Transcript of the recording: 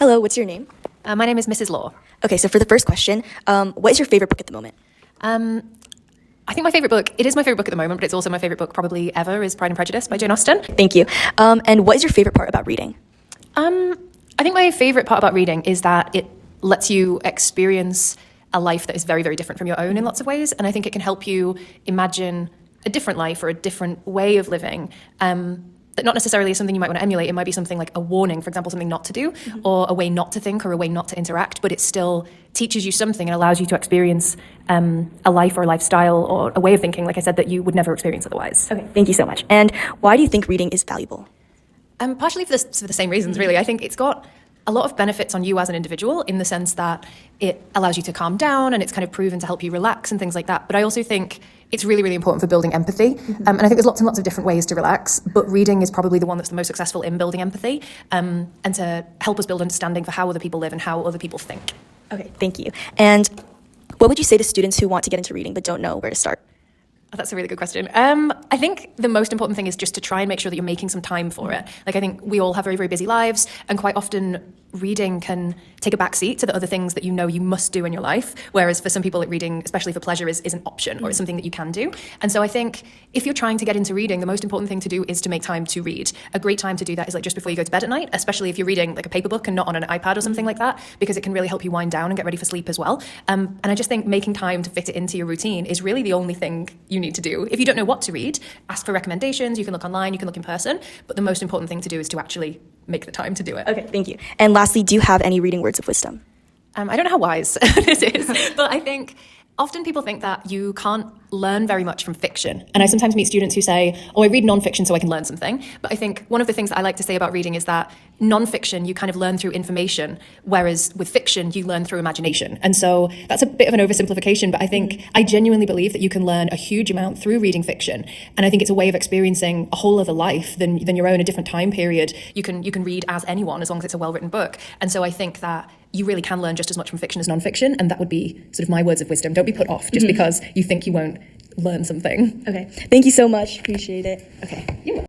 Hello, what's your name? My name is Mrs. Law. Okay, so for the first question, what is your favorite book at the moment? I think my favourite book, it is my favourite book at the moment, but it's also my favourite book probably ever, is Pride and Prejudice by Jane Austen. Thank you. And what is your favorite part about reading? I think my favourite part about reading is that it lets you experience a life that is very, very different from your own in lots of ways. And I think it can help you imagine a different life or a different way of living. That not necessarily is something you might want to emulate. It might be something like a warning, for example, something not to do, or a way not to think, or a way not to interact, but it still teaches you something and allows you to experience a life or a lifestyle or a way of thinking, like I said, that you would never experience otherwise. Okay, thank you so much. And why do you think reading is valuable? Partially for the same reasons, really. I think it's got a lot of benefits on you as an individual in the sense that it allows you to calm down and it's kind of proven to help you relax and things like that. But I also think it's really, really important for building empathy. And I think there's lots and lots of different ways to relax, but reading is probably the one that's the most successful in building empathy and to help us build understanding for how other people live and how other people think. Okay, thank you. And what would you say to students who want to get into reading but don't know where to start? Oh, that's a really good question. I think the most important thing is just to try and make sure that you're making some time for it. Like, I think we all have very, very busy lives, and quite often reading can take a back seat to the other things that you know you must do in your life. Whereas for some people, reading, especially for pleasure, is an option or it's something that you can do. And so I think if you're trying to get into reading, the most important thing to do is to make time to read. A great time to do that is like just before you go to bed at night, especially if you're reading like a paper book and not on an iPad or something like that, because it can really help you wind down and get ready for sleep as well. And I just think making time to fit it into your routine is really the only thing you need to do. If you don't know what to read, ask for recommendations. You can look online, you can look in person, but the most important thing to do is to actually make the time to do it. Okay, thank you. And lastly, do you have any reading words of wisdom? I don't know how wise this is, but I think often people think that you can't learn very much from fiction. And I sometimes meet students who say, oh, I read nonfiction so I can learn something. But I think one of the things that I like to say about reading is that nonfiction, you kind of learn through information, whereas with fiction, you learn through imagination. And so that's a bit of an oversimplification, but I think I genuinely believe that you can learn a huge amount through reading fiction. And I think it's a way of experiencing a whole other life than your own, a different time period. You can read as anyone, as long as it's a well-written book. And so I think that you really can learn just as much from fiction as nonfiction, and that would be sort of my words of wisdom. Don't be put off just because you think you won't learn something. Okay, thank you so much. Appreciate it. Okay.